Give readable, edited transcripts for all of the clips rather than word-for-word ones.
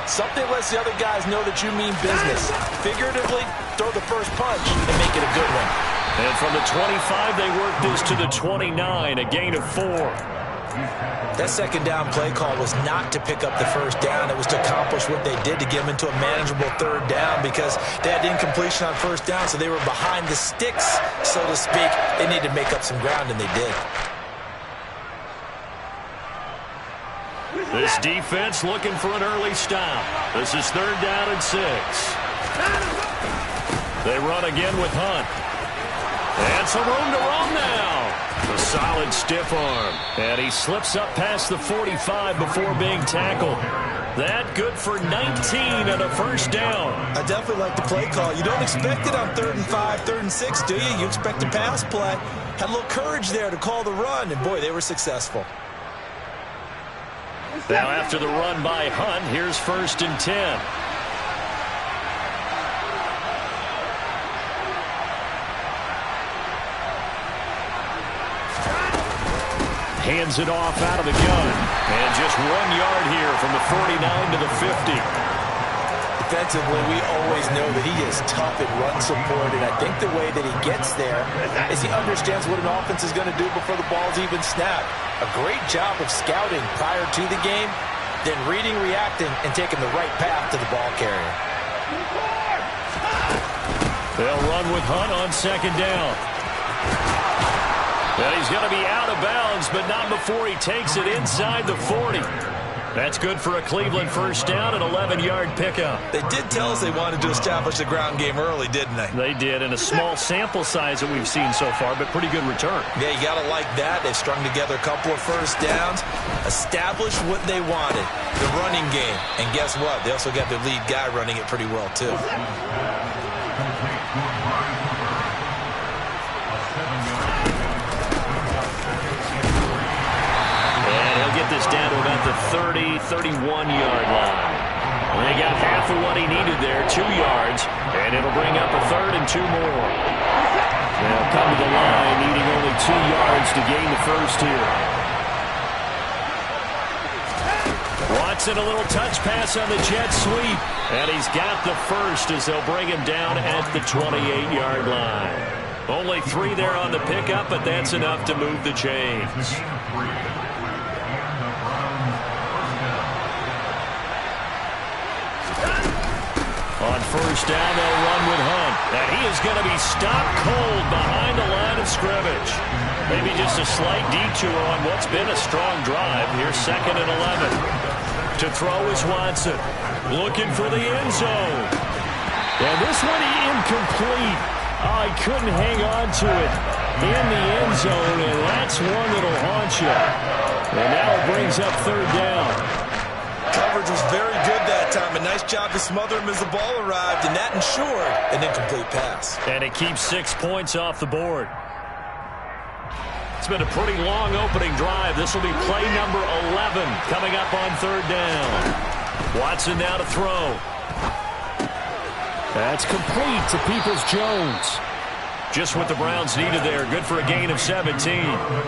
Something lets the other guys know that you mean business. Figuratively, throw the first punch and make it a good one. And from the 25, they work this to the 29, a gain of 4. That second down play call was not to pick up the first down. It was to accomplish what they did to get them into a manageable third down because they had incompletion on first down, so they were behind the sticks, so to speak. They needed to make up some ground, and they did. This defense looking for an early stop. This is 3rd down and 6. They run again with Hunt. And some room to run now. A solid stiff arm. And he slips up past the 45 before being tackled. That good for 19 and a first down. I definitely like the play call. You don't expect it on 3rd and 5, 3rd and 6, do you? You expect a pass play. Had a little courage there to call the run, and boy, they were successful. Now after the run by Hunt, here's 1st and 10. Hands it off out of the gun. And just 1 yard here from the 49 to the 50. Defensively, we always know that he is tough at run support, and I think the way that he gets there is he understands what an offense is going to do before the ball's even snapped. A great job of scouting prior to the game, then reading, reacting, and taking the right path to the ball carrier. They'll run with Hunt on 2nd down. And he's going to be out of bounds, but not before he takes it inside the 40. That's good for a Cleveland first down, an 11-yard pickup. They did tell us they wanted to establish the ground game early, didn't they? They did, in a small sample size that we've seen so far, but pretty good return. Yeah, you got to like that. They've strung together a couple of first downs, established what they wanted, the running game. And guess what? They also got their lead guy running it pretty well, too. Get this down to about the 30, 31-yard line. They got half of what he needed there, 2 yards, and it'll bring up a 3rd and 2 more. They'll come to the line needing only 2 yards to gain the first here. Watson, a little touch pass on the jet sweep, and he's got the first as they'll bring him down at the 28-yard line. Only 3 there on the pickup, but that's enough to move the chains. On first down, they'll run with Hunt. And he is going to be stopped cold behind the line of scrimmage. Maybe just a slight detour on what's been a strong drive. Here's 2nd and 11. To throw is Watson. Looking for the end zone. And this one incomplete. Oh, he couldn't hang on to it in the end zone, and that's one that'll haunt you. And now it brings up 3rd down. Coverage was very good that time. A nice job to smother him as the ball arrived, and that ensured an incomplete pass. And it keeps 6 points off the board. It's been a pretty long opening drive. This will be play number 11 coming up on 3rd down. Watson now to throw. That's complete to Peoples-Jones. Just what the Browns needed there. Good for a gain of 17.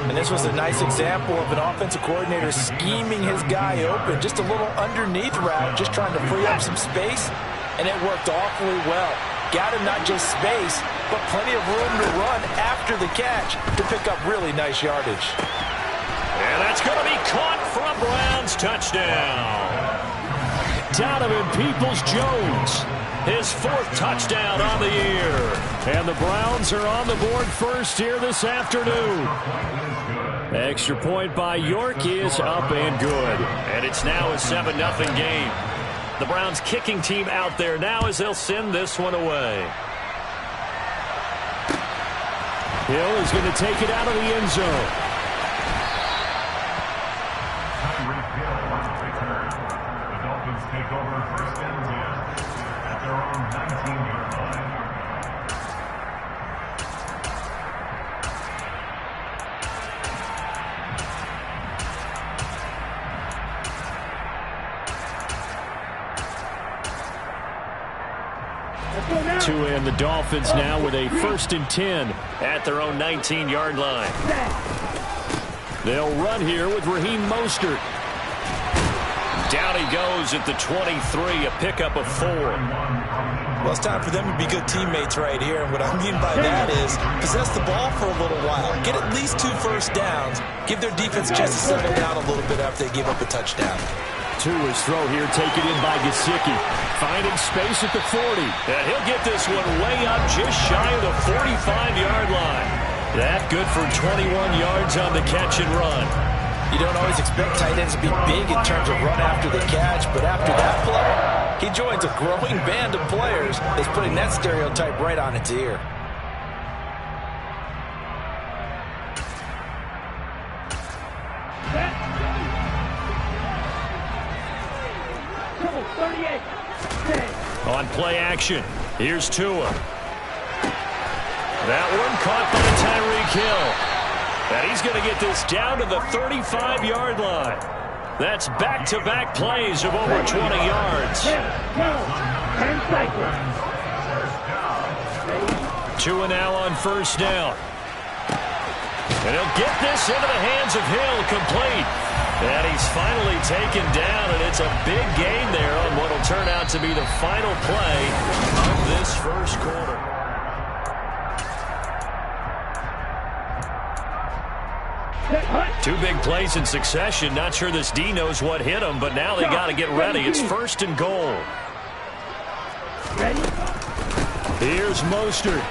And this was a nice example of an offensive coordinator scheming his guy open. Just a little underneath route, just trying to free up some space, and it worked awfully well. Got him not just space, but plenty of room to run after the catch to pick up really nice yardage. And that's going to be caught for a Browns touchdown. Donovan Peoples-Jones, his 4th touchdown on the year. And the Browns are on the board first here this afternoon. Extra point by York is up and good. And it's now a 7-0 game. The Browns kicking team out there now as they'll send this one away. Hill is going to take it out of the end zone. The Dolphins take over 1st and 10 at their own 19-yard line. To end the Dolphins now with a 1st and 10 at their own 19-yard line. They'll run here with Raheem Mostert. Down he goes at the 23, a pickup of 4. Well, it's time for them to be good teammates right here. And what I mean by that is possess the ball for a little while. Get at least 2 first downs. Give their defense a chance to settle down a little bit after they give up a touchdown. Tua's throw here taken in by Gesicki. Finding space at the 40. And he'll get this one way up just shy of the 45-yard line. That good for 21 yards on the catch and run. You don't always expect tight ends to be big in terms of run after the catch, but after that play, he joins a growing band of players that's putting that stereotype right on its ear. On play action, here's Tua. That one caught by Tyreek Hill. And he's going to get this down to the 35-yard line. That's back-to-back plays of over 20 yards. 10 seconds. Tua now on first down. And he'll get this into the hands of Hill, complete. And he's finally taken down, and it's a big gain there on what will turn out to be the final play of this first quarter. Two big plays in succession. Not sure this D knows what hit him, but now they got to get ready. It's first and goal. Here's Mostert.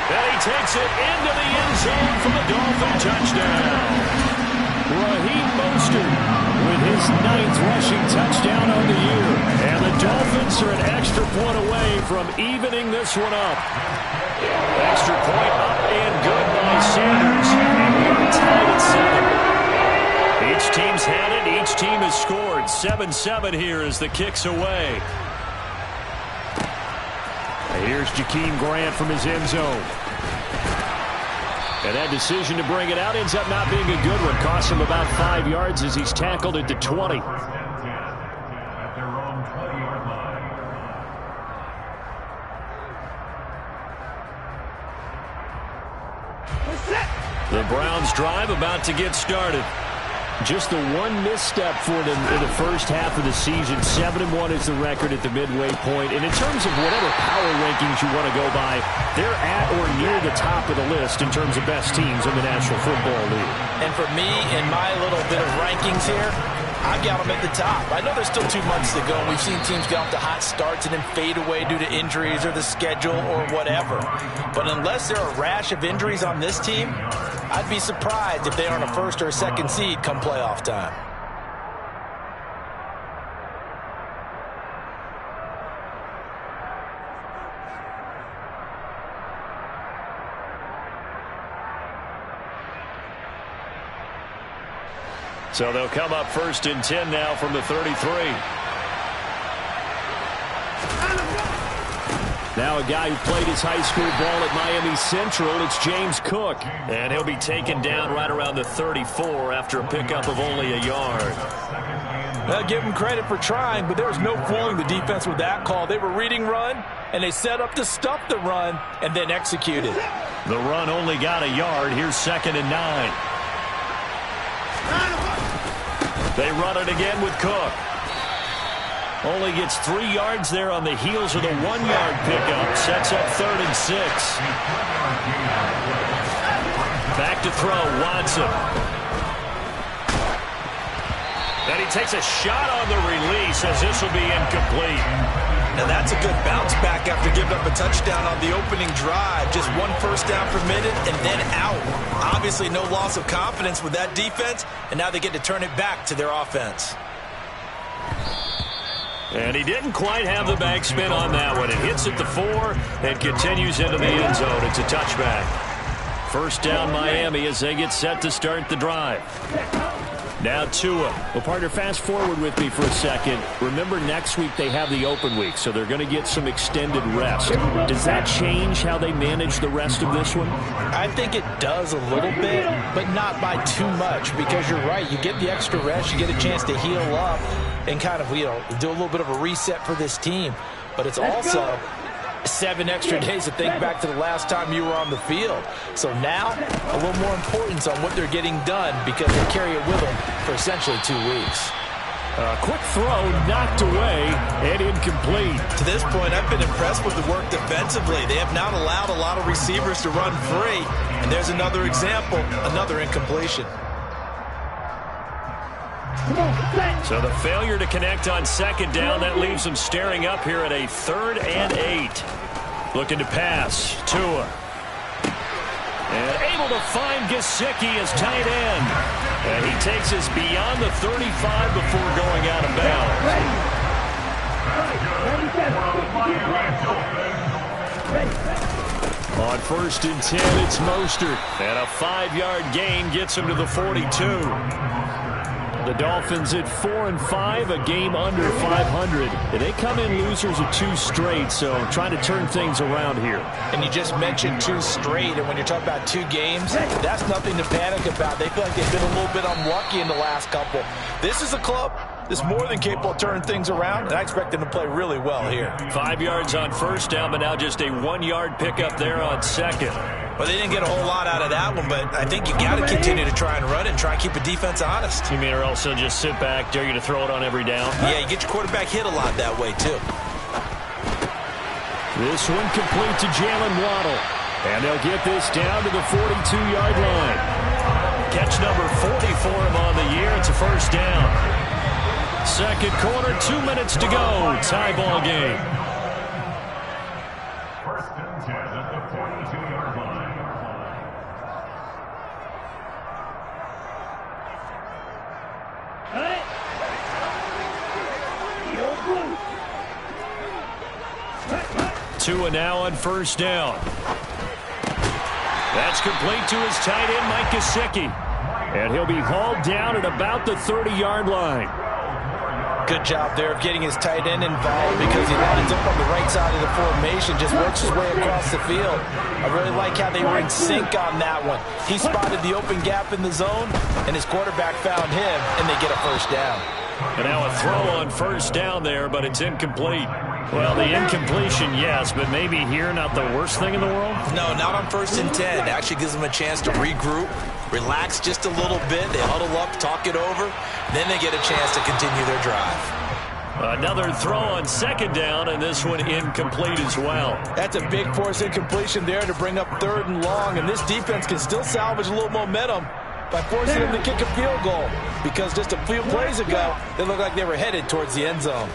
And he takes it into the end zone for the Dolphin touchdown. Raheem Mostert with his 9th rushing touchdown on the year. And the Dolphins are an extra point away from evening this one up. Extra point up and good by Sanders. And we're tied at 7. Each team's had it. Each team has scored. 7-7 here as the kick's away. Here's Jakeem Grant from his end zone. And that decision to bring it out ends up not being a good one. Costs him about 5 yards as he's tackled at the 20. At their own 20-yard line. The Browns drive about to get started. Just the one misstep for them in the first half of the season. 7-1 is the record at the midway point. And in terms of whatever power rankings you want to go by, they're at or near the top of the list in terms of best teams in the National Football League. And for me, in my little bit of rankings here, I've got them at the top. I know there's still 2 months to go. We've seen teams get off to hot starts and then fade away due to injuries or the schedule or whatever. But unless there are a rash of injuries on this team, I'd be surprised if they aren't a first or a second seed come playoff time. So they'll come up first and 10 now from the 33. Now a guy who played his high school ball at Miami Central, it's James Cook. And he'll be taken down right around the 34 after a pickup of only a yard. I'll give him credit for trying, but there was no fooling the defense with that call. They were reading run, and they set up to stuff the run and then executed. The run only got a yard. Here's 2nd and 9. They run it again with Cook. Only gets 3 yards there on the heels of the 1-yard pickup. Sets up 3rd and 6. Back to throw, Watson. And he takes a shot on the release as this will be incomplete. Now that's a good bounce back after giving up a touchdown on the opening drive. Just 1 first down permitted and then out. Obviously no loss of confidence with that defense, and now they get to turn it back to their offense. And he didn't quite have the backspin on that one. It hits at the 4 and continues into the end zone. It's a touchback. First down Miami as they get set to start the drive. Now Tua. Well, partner, fast forward with me for a second. Remember, next week they have the open week, so they're going to get some extended rest. Does that change how they manage the rest of this one? I think it does a little bit, but not by too much, because you're right. You get the extra rest, you get a chance to heal up and kind of, do a little bit of a reset for this team. But it's also 7 extra days to think back to the last time you were on the field. So now, a little more importance on what they're getting done because they carry it with them for essentially 2 weeks. A quick throw knocked away and incomplete. To this point, I've been impressed with the work defensively. They have not allowed a lot of receivers to run free. And there's another example, another incompletion. So the failure to connect on second down, that leaves them staring up here at a 3rd and 8. Looking to pass. Tua. And able to find Gesicki as tight end. And he takes us beyond the 35 before going out of bounds. On 1st and 10, it's Mostert. And a 5-yard gain gets him to the 42. The Dolphins at 4-5, a game under 500. They come in losers of 2 straight, so trying to turn things around here. And you just mentioned 2 straight, and when you're talking about 2 games, that's nothing to panic about. They feel like they've been a little bit unlucky in the last couple. This is a club that's more than capable of turning things around, and I expect them to play really well here. 5 yards on 1st down, but now just a 1-yard pickup there on 2nd. Well, they didn't get a whole lot out of that one, but I think you got to continue to try and run it and try and keep the defense honest. You mean or else they'll just sit back, dare you to throw it on every down? Yeah, you get your quarterback hit a lot that way, too. This one complete to Jalen Waddle. And they'll get this down to the 42-yard line. Catch number 40 for him on the year. It's a 1st down. 2nd quarter, 2 minutes to go. Tie ball game. 1st and 10 at the 42-yard line. Tua now on 1st down. That's complete to his tight end, Mike Gesicki. And he'll be hauled down at about the 30-yard line. Good job there of getting his tight end involved because he lines up on the right side of the formation, just works his way across the field. I really like how they were in sync on that one. He spotted the open gap in the zone, and his quarterback found him, and they get a 1st down. And now a throw on 1st down there, but it's incomplete. Well, the incompletion, yes, but maybe here not the worst thing in the world? No, not on 1st and 10. It actually gives them a chance to regroup, relax just a little bit. They huddle up, talk it over. Then they get a chance to continue their drive. Another throw on 2nd down, and this one incomplete as well. That's a big force incompletion there to bring up 3rd and long, and this defense can still salvage a little momentum by forcing them to kick a field goal, because just a few plays ago, they looked like they were headed towards the end zone.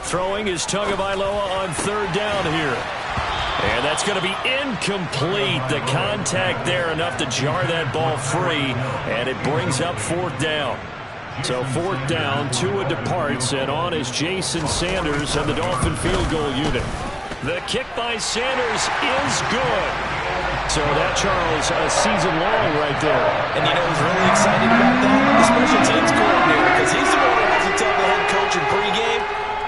Throwing is Tagovailoa on 3rd down here. And that's going to be incomplete. The contact there enough to jar that ball free, and it brings up 4th down. So 4th down, Tua departs, and on is Jason Sanders and the Dolphin field goal unit. The kick by Sanders is good. So that, Charles, a season long right there. And you know who's really excited about that? The special teams coordinator, because he's the one who has to tell the head coach in pregame,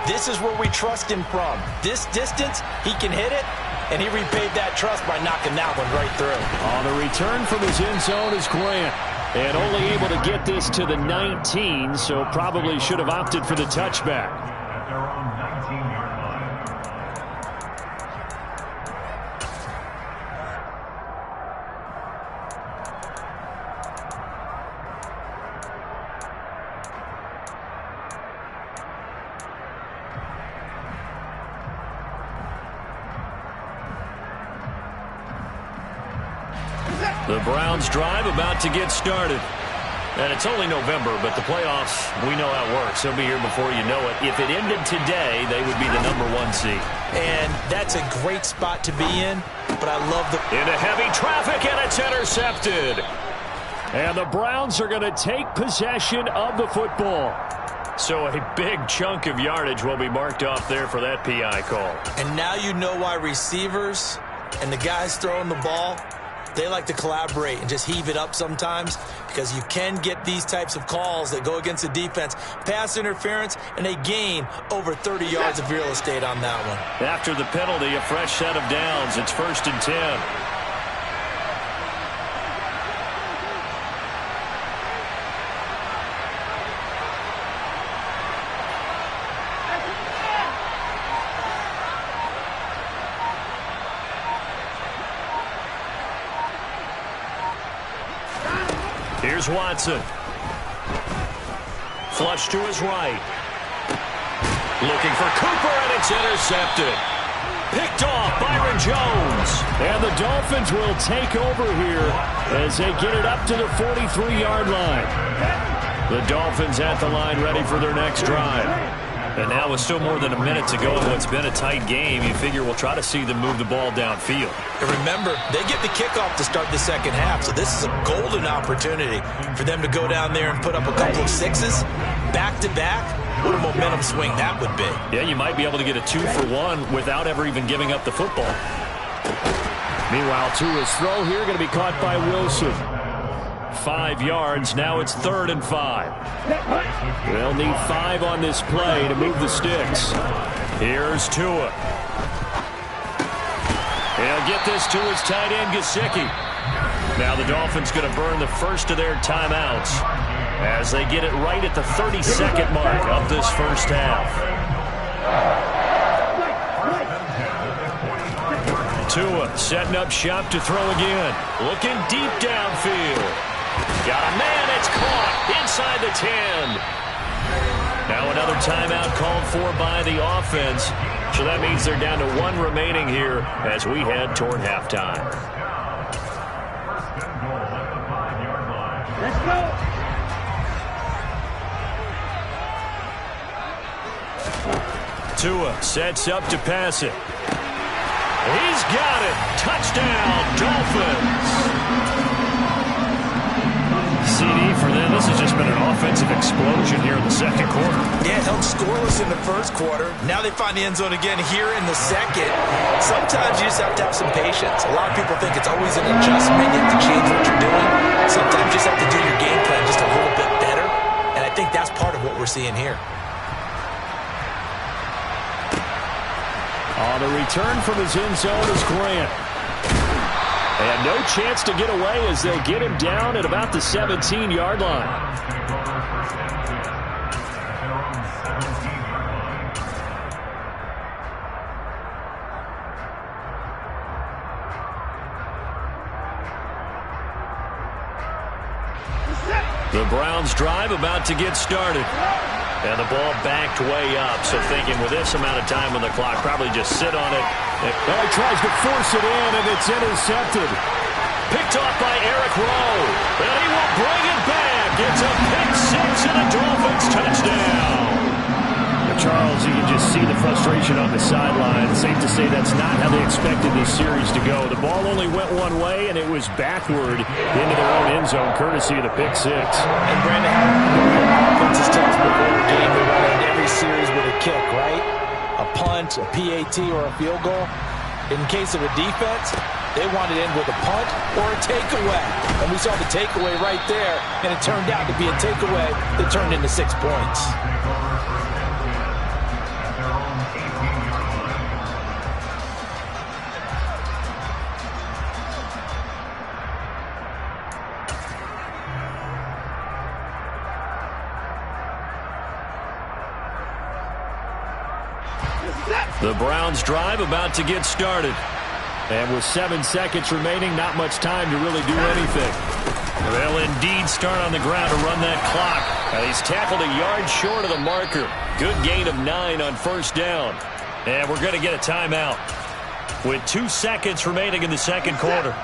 this is where we trust him from. This distance, he can hit it, and he repaid that trust by knocking that one right through. On the return from his end zone is Grant. And only able to get this to the 19, so probably should have opted for the touchback. At their own 19-yard line. The Browns drive about to get started. And it's only November, but the playoffs, we know how it works. They'll be here before you know it. If it ended today, they would be the #1 seed. And that's a great spot to be in, but I love the... Into heavy traffic, and it's intercepted. And the Browns are going to take possession of the football. So a big chunk of yardage will be marked off there for that PI call. And now you know why receivers and the guys throwing the ball, they like to collaborate and just heave it up sometimes, because you can get these types of calls that go against the defense. Pass interference, and they gain over 30 yards of real estate on that one. After the penalty, a fresh set of downs. It's 1st and 10. Here's Watson. Flush to his right. Looking for Cooper, and it's intercepted. Picked off Byron Jones. And the Dolphins will take over here as they get it up to the 43-yard line. The Dolphins at the line ready for their next drive. And now with still more than a minute to go in what's been a tight game, you figure we'll try to see them move the ball downfield. And remember, they get the kickoff to start the second half, so this is a golden opportunity for them to go down there and put up a couple of sixes back-to-back. What a momentum swing that would be. Yeah, you might be able to get a 2-for-1 without ever even giving up the football. Meanwhile, Tua's throw here going to be caught by Wilson. 5 yards. Now it's 3rd and 5. They'll need 5 on this play to move the sticks. Here's Tua. He'll get this to his tight end, Gesicki. Now the Dolphins going to burn the first of their timeouts as they get it right at the 32nd mark of this first half. Tua setting up shop to throw again. Looking deep downfield. Got a man, it's caught inside the 10. Now another timeout called for by the offense. So that means they're down to 1 remaining here as we head toward halftime. Let's go. Tua sets up to pass it. He's got it. Touchdown, Dolphins. CD for them. This has just been an offensive explosion here in the second quarter. Yeah, held scoreless in the first quarter. Now they find the end zone again here in the second. Sometimes you just have to have some patience. A lot of people think it's always an adjustment. You have to change what you're doing. Sometimes you just have to do your game plan just a little bit better. And I think that's part of what we're seeing here. On the return from his end zone is Grant. And no chance to get away as they'll get him down at about the 17-yard line. The Browns drive about to get started. And the ball backed way up, so thinking with this amount of time on the clock, probably just sit on it. He tries to force it in, and it's intercepted. Picked off by Eric Rowe. And he will bring it back. It's a pick six and a Dolphins touchdown. Charles, you can just see the frustration on the sideline. Safe to say that's not how they expected this series to go. The ball only went one way, and it was backward into their own end zone, courtesy of the pick six. And Brandon, offenses tell us before the game we want to end every series with a kick, right? A punt, a PAT, or a field goal. In case of a defense, they want it in with a punt or a takeaway. And we saw the takeaway right there, and it turned out to be a takeaway that turned into 6 points. The Browns drive about to get started. And with 7 seconds remaining, not much time to really do anything. They'll indeed start on the ground to run that clock. And he's tackled a yard short of the marker. Good gain of 9 on first down. And we're going to get a timeout with 2 seconds remaining in the second quarter.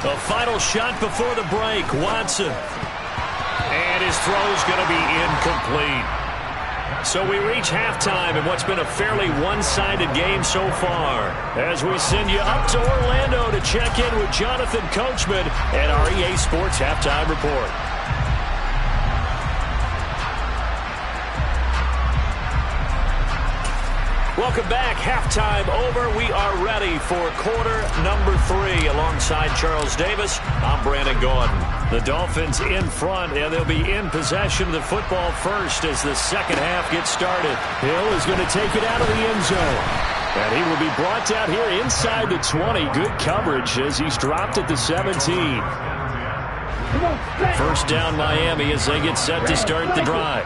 The final shot before the break, Watson. And his throw's going to be incomplete. So we reach halftime in what's been a fairly one-sided game so far. As we send you up to Orlando to check in with Jonathan Coachman and our EA Sports Halftime Report. Welcome back. Halftime over. We are ready for quarter number 3. Alongside Charles Davis, I'm Brandon Gordon. The Dolphins in front, and they'll be in possession of the football first as the second half gets started. Hill is going to take it out of the end zone. And he will be brought down here inside the 20. Good coverage as he's dropped at the 17. First down Miami as they get set to start the drive.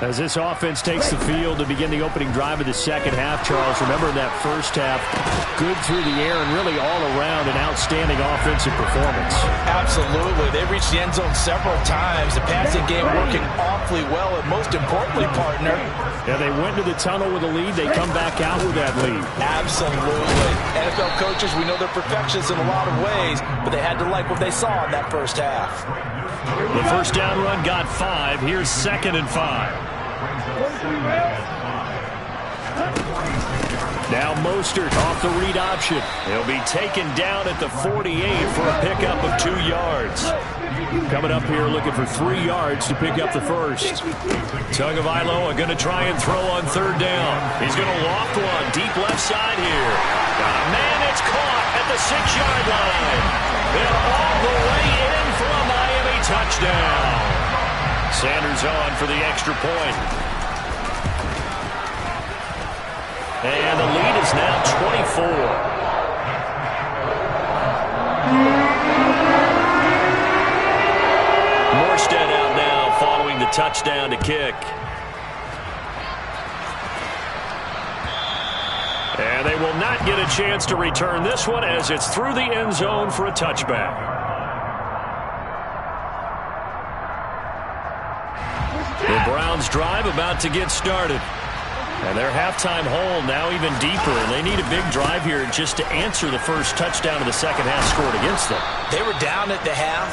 As this offense takes the field to begin the opening drive of the second half, Charles, remember in that first half, good through the air and really all around an outstanding offensive performance. Absolutely. They reached the end zone several times. The passing game working awfully well, and most importantly, partner. Yeah, they went to the tunnel with a lead. They come back out with that lead. Absolutely. NFL coaches, we know they're perfectionists in a lot of ways, but they had to like what they saw in that first half. The first down run got 5. Here's 2nd and 5. Now Mostert off the read option. He'll be taken down at the 48 for a pickup of 2 yards. Coming up here looking for 3 yards to pick up the first. Tagovailoa going to try and throw on 3rd down. He's going to loft one deep left side here. Man, it's caught at the 6-yard line. And all the way in for a Miami touchdown. Sanders on for the extra point. And the lead is now 24. Morstead out now following the touchdown to kick. And they will not get a chance to return this one as it's through the end zone for a touchback. The Browns drive about to get started. And their halftime hole now even deeper, and they need a big drive here just to answer the first touchdown of the second half scored against them. They were down at the half.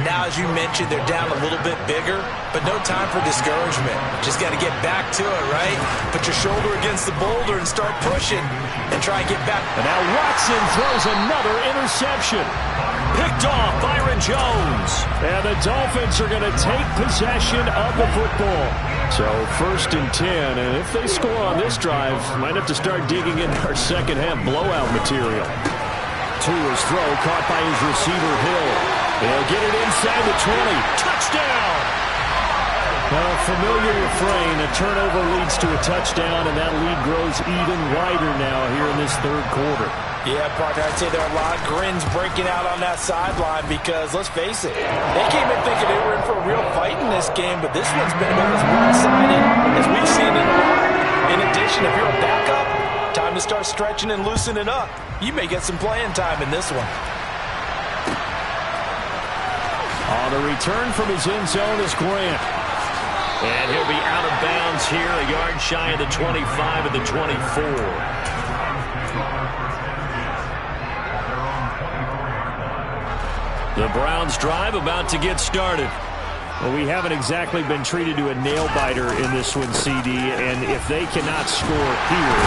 Now, as you mentioned, they're down a little bit bigger, but no time for discouragement. Just got to get back to it, right? Put your shoulder against the boulder and start pushing and try and get back. And now Watson throws another interception. Picked off Byron Jones. And the Dolphins are going to take possession of the football. So 1st and 10, and if they score on this drive, might have to start digging into our second half blowout material. Tua's throw caught by his receiver Hill. They'll get it inside the 20. Touchdown! Well, familiar refrain. A turnover leads to a touchdown, and that lead grows even wider now here in this 3rd quarter. Yeah, partner, I'd say there are a lot of grins breaking out on that sideline because, let's face it, they came in thinking they were in for a real fight in this game, but this one's been about as one-sided as we've seen in a while. In addition, if you're a backup, time to start stretching and loosening up. You may get some playing time in this one. On the return from his end zone is Grant. And he'll be out of bounds here, a yard shy of the 25 of the 24. The Browns drive about to get started. Well, we haven't exactly been treated to a nail-biter in this one, CD, and if they cannot score here,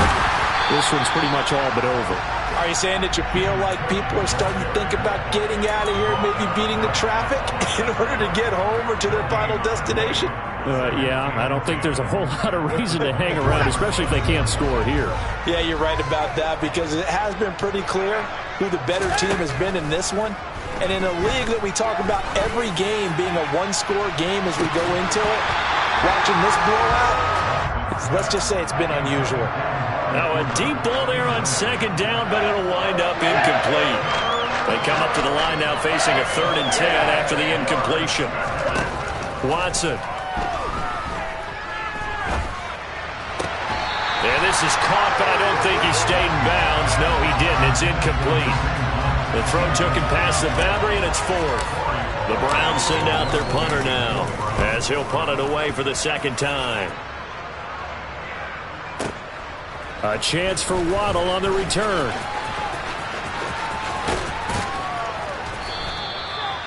this one's pretty much all but over. Are you saying that you feel like people are starting to think about getting out of here, maybe beating the traffic in order to get home or to their final destination? Yeah, I don't think there's a whole lot of reason to hang around, especially if they can't score here. Yeah, you're right about that because it has been pretty clear who the better team has been in this one. And in a league that we talk about every game being a one-score game as we go into it, watching this blowout, let's just say it's been unusual. Now a deep ball there on 2nd down, but it'll wind up incomplete. They come up to the line now facing a 3rd and 10 after the incompletion. Watson. And this is caught, but I don't think he stayed in bounds. No, he didn't. It's incomplete. The throw took him past the boundary, and it's 4th. The Browns send out their punter now as he'll punt it away for the 2nd time. A chance for Waddle on the return.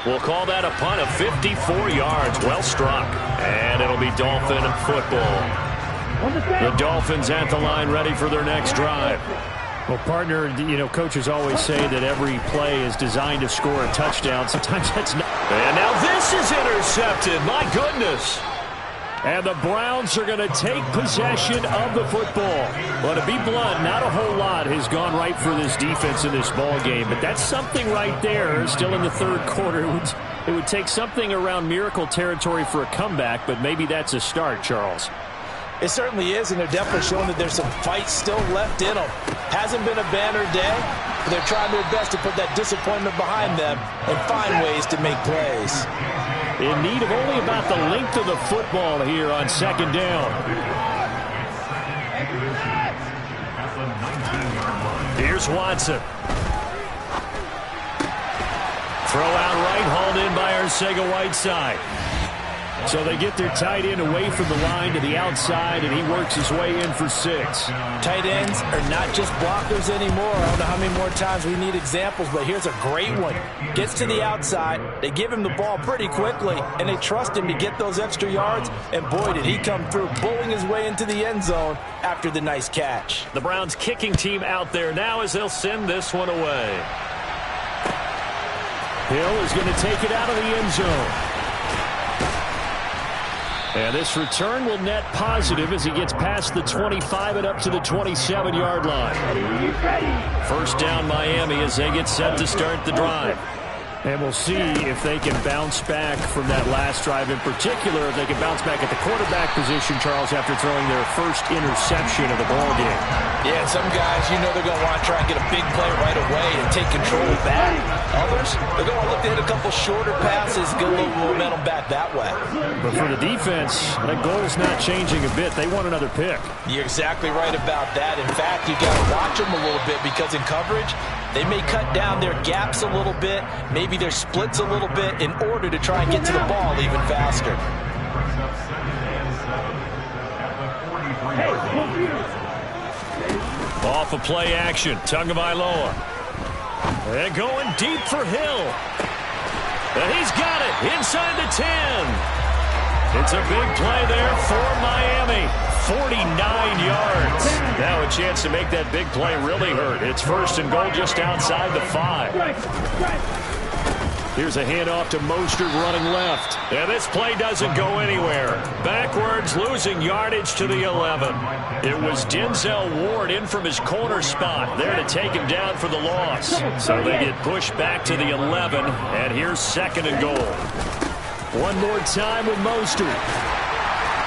We'll call that a punt of 54 yards. Well struck. And it'll be Dolphin football. The Dolphins at the line ready for their next drive. Well, partner, you know, coaches always say that every play is designed to score a touchdown. Sometimes that's not. And now this is intercepted. My goodness. And the Browns are going to take possession of the football. Well, to be blunt, not a whole lot has gone right for this defense in this ball game, but that's something right there. Still in the 3rd quarter. It would take something around miracle territory for a comeback, but maybe that's a start, Charles. It certainly is, and they're definitely showing that there's some fight still left in them. Hasn't been a banner day, but they're trying their best to put that disappointment behind them and find ways to make plays. in need of only about the length of the football here on second down. Here's Watson. Throw out right, hauled in by Arcega-Whiteside. So they get their tight end away from the line to the outside, and he works his way in for 6. Tight ends are not just blockers anymore. I don't know how many more times we need examples, but here's a great one. Gets to the outside, they give him the ball pretty quickly, and they trust him to get those extra yards, and boy, did he come through, bulling his way into the end zone after the nice catch. The Browns kicking team out there now as they'll send this one away. Hill is going to take it out of the end zone. And this return will net positive as he gets past the 25 and up to the 27-yard line. First down Miami as they get set to start the drive. And we'll see if they can bounce back from that last drive. In particular, if they can bounce back at the quarterback position, Charles, after throwing their first interception of the ballgame. Yeah, some guys, you know they're going to want to try and get a big play right away and take control back. Others, they're going to look to hit a couple shorter passes, get a little momentum back that way. But for the defense, that goal's not changing a bit. They want another pick. You're exactly right about that. In fact, you got to watch them a little bit because in coverage, they may cut down their gaps a little bit, maybe their splits a little bit in order to try and get to the ball even faster. Off of play action, Tagovailoa. They're going deep for Hill. And he's got it inside the 10. It's a big play there for Miami. 49 yards. Now a chance to make that big play really hurt. It's first and goal just outside the 5. Here's a handoff to Mostert running left. And this play doesn't go anywhere. Backwards, losing yardage to the 11. It was Denzel Ward in from his corner spot there to take him down for the loss. So they get pushed back to the 11, and here's second and goal. One more time with Mostert.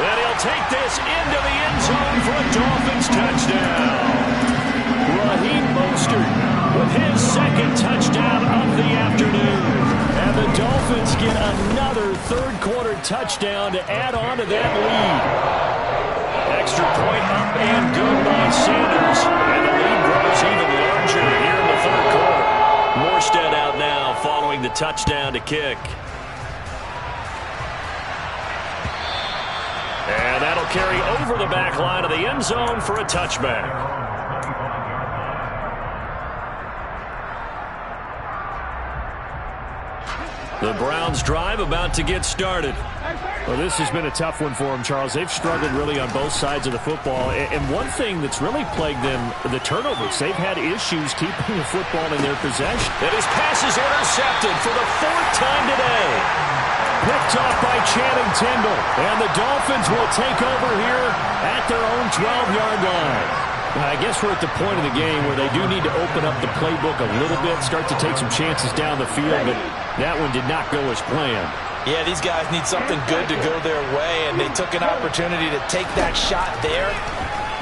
And he'll take this into the end zone for a Dolphins touchdown. Raheem Mostert with his second touchdown of the afternoon. And the Dolphins get another third-quarter touchdown to add on to that lead. Extra point up and good by Sanders. And the lead grows even larger here in the third quarter. Morstead out now following the touchdown to kick. And that'll carry over the back line of the end zone for a touchback. The Browns drive about to get started. Well, this has been a tough one for them, Charles. They've struggled really on both sides of the football. And one thing that's really plagued them, the turnovers. They've had issues keeping the football in their possession. And his pass is intercepted for the 4th time today. Picked off by Channing Tindall. And the Dolphins will take over here at their own 12-yard line. Now, I guess we're at the point of the game where they do need to open up the playbook a little bit, start to take some chances down the field, but that one did not go as planned. Yeah, these guys need something good to go their way, and they took an opportunity to take that shot there,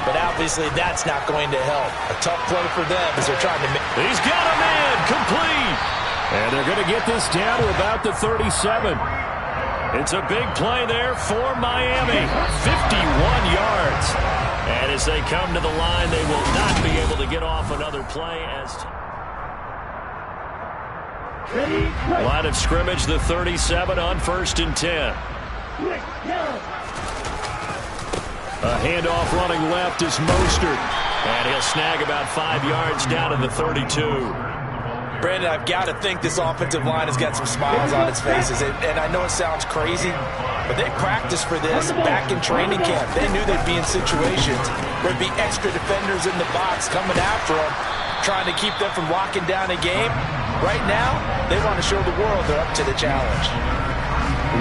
but obviously that's not going to help. A tough play for them as they're trying to make... He's got a man, complete! And they're going to get this down to about the 37. It's a big play there for Miami. 51 yards. And as they come to the line, they will not be able to get off another play as... Line of scrimmage, the 37 on 1st and 10. A handoff running left is Mostert. And he'll snag about 5 yards down to the 32. Brandon, I've got to think this offensive line has got some smiles on its faces. And I know it sounds crazy, but they practiced for this back in training camp. They knew they'd be in situations where there'd be extra defenders in the box coming after them, trying to keep them from locking down a game. Right now, they want to show the world they're up to the challenge.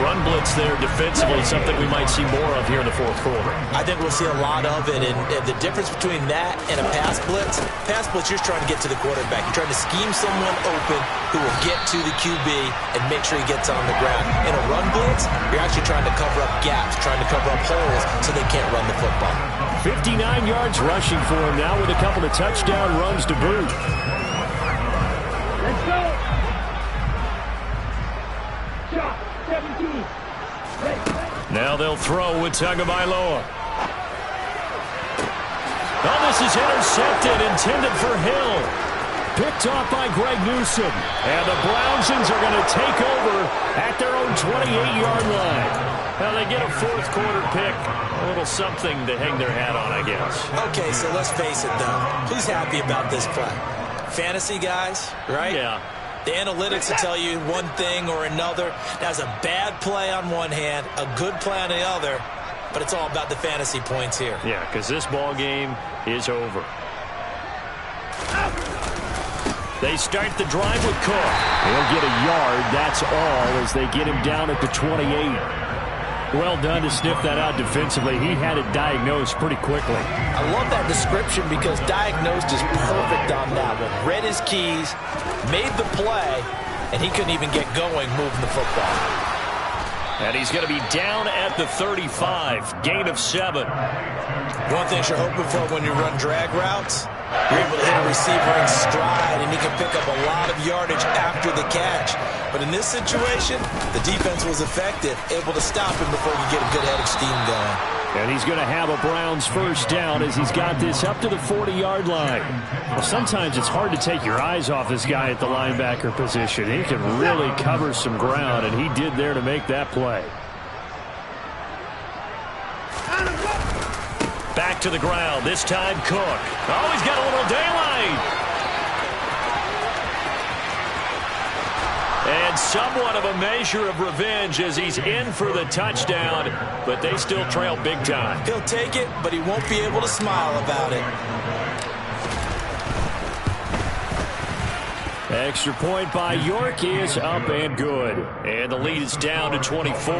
Run blitz there defensively, something we might see more of here in the 4th quarter. I think we'll see a lot of it, and the difference between that and a pass blitz, you're trying to get to the quarterback. You're trying to scheme someone open who will get to the QB and make sure he gets on the ground. In a run blitz, you're actually trying to cover up gaps, trying to cover up holes so they can't run the football. 59 yards rushing for him now with a couple of touchdown runs to boot. Let's go. Shot 17. Now they'll throw with Tagovailoa. Oh, this is intercepted, intended for Hill. Picked off by Greg Newsome. And the Brownsons are going to take over at their own 28-yard line. Now they get a fourth quarter pick. A little something to hang their hat on, I guess. Okay, so let's face it, though. Who's happy about this play? Fantasy guys, right? Yeah. The analytics will tell you one thing or another. That's a bad play on one hand, a good play on the other. But it's all about the fantasy points here. Yeah, because this ball game is over. They start the drive with Cook. He'll get a yard, that's all, as they get him down at the 28. Well done to sniff that out defensively. He had it diagnosed pretty quickly. I love that description because diagnosed is perfect on that one. Read his keys, made the play, and he couldn't even get going moving the football. And he's going to be down at the 35. Gain of 7. One thing you're hoping for when you run drag routes, you're able to hit a receiver in stride, and he can pick up a lot of yardage after the catch. But in this situation, the defense was effective, able to stop him before he get a good head of steam going. And he's going to have a Browns first down as he's got this up to the 40-yard line. Well, sometimes it's hard to take your eyes off this guy at the linebacker position. He can really cover some ground, and he did there to make that play. Back to the ground, this time Cook. Oh, he's got a little daylight. And somewhat of a measure of revenge as he's in for the touchdown, but they still trail big time. He'll take it, but he won't be able to smile about it. Extra point by York is up and good. And the lead is down to 24.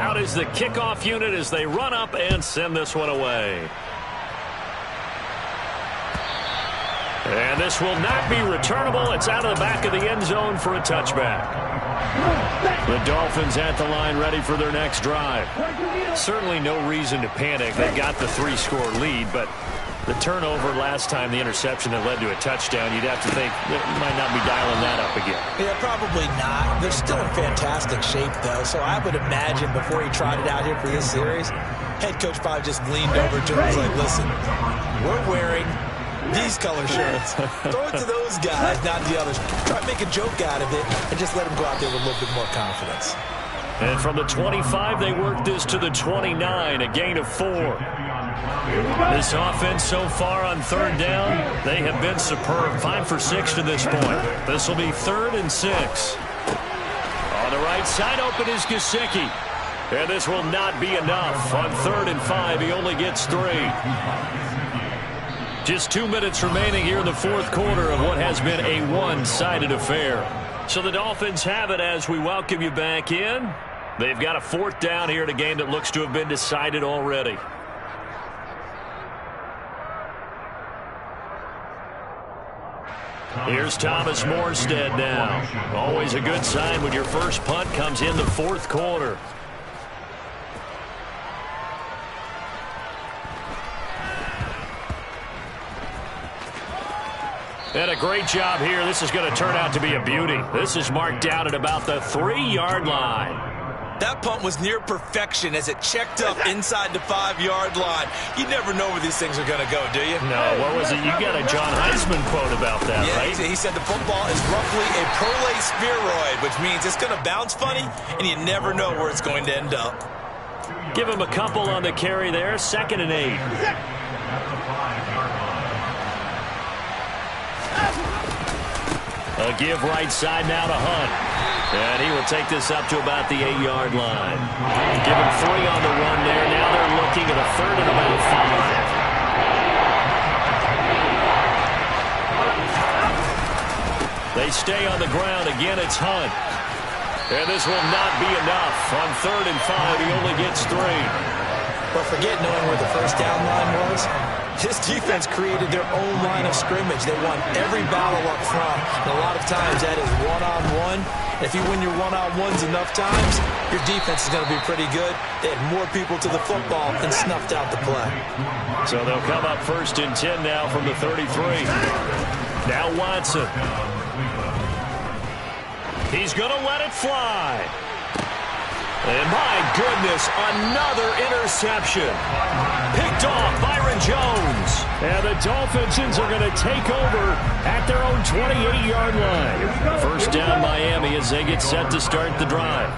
Out is the kickoff unit as they run up and send this one away. And this will not be returnable. It's out of the back of the end zone for a touchback. The Dolphins at the line ready for their next drive. Certainly no reason to panic. They got the 3-score lead, but the turnover last time, the interception that led to a touchdown, you'd have to think you might not be dialing that up again. Yeah, probably not. They're still in fantastic shape, though, so I would imagine before he trotted out here for this series, head coach probably just leaned over to him and was like, listen, we're wearing these color shirts. Throw it to those guys, not the others. Try to make a joke out of it and just let them go out there with a little bit more confidence. And from the 25, they work this to the 29, a gain of 4. This offense so far on third down, they have been superb. 5 for 6 to this point. This will be 3rd and 6. On the right side, open is Gesicki. And this will not be enough. On 3rd and 5, he only gets 3. Just 2 minutes remaining here in the fourth quarter of what has been a one-sided affair. So the Dolphins have it as we welcome you back in. They've got a 4th down here in a game that looks to have been decided already. Here's Thomas Morstead now. Always a good sign when your first punt comes in the fourth quarter. And a great job here. This is going to turn out to be a beauty. This is marked down at about the 3-yard line. That punt was near perfection as it checked up inside the 5-yard line. You never know where these things are going to go, do you? No, what was it? You got a John Heisman quote about that, yeah, right? He said the football is roughly a prolate spheroid, which means it's going to bounce funny, and you never know where it's going to end up. Give him a couple on the carry there. 2nd and 8. A give right side now to Hunt. And he will take this up to about the 8-yard line. Give him 3 on the run there. Now they're looking at a 3rd and about 5. They stay on the ground. Again, it's Hunt. And this will not be enough. On 3rd and 5, he only gets 3. But forget knowing where the first down line was. This defense created their own line of scrimmage. They won every battle up front. And a lot of times that is one-on-one. If you win your one-on-ones enough times, your defense is going to be pretty good. They had more people to the football and snuffed out the play. So they'll come up 1st and 10 now from the 33. Now Watson. He's going to let it fly. And my goodness, another interception. Picked off Byron Jones. And the Dolphins are going to take over at their own 28-yard line. First down Miami as they get set to start the drive.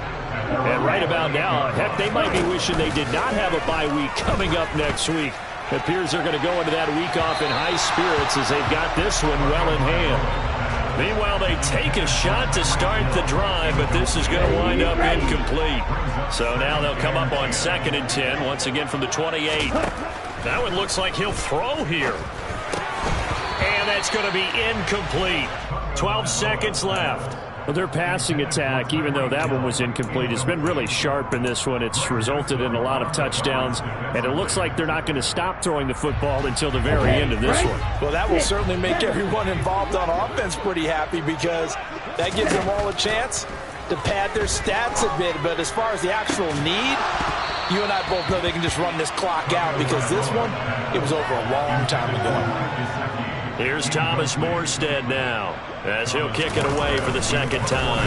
And right about now, heck, they might be wishing they did not have a bye week coming up next week. It appears they're going to go into that week off in high spirits as they've got this one well in hand. Meanwhile, they take a shot to start the drive, but this is going to wind up incomplete. So now they'll come up on 2nd and 10, once again from the 28. That one looks like he'll throw here. And that's going to be incomplete. 12 seconds left. Well, their passing attack, even though that one was incomplete, has been really sharp in this one. It's resulted in a lot of touchdowns, and it looks like they're not going to stop throwing the football until the very end of this one. Well, that will certainly make everyone involved on offense pretty happy because that gives them all a chance to pad their stats a bit. But as far as the actual need, you and I both know they can just run this clock out because this one, it was over a long time ago. Here's Thomas Morstead now as he'll kick it away for the second time.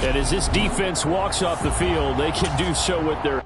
And as this defense walks off the field, they can do so with their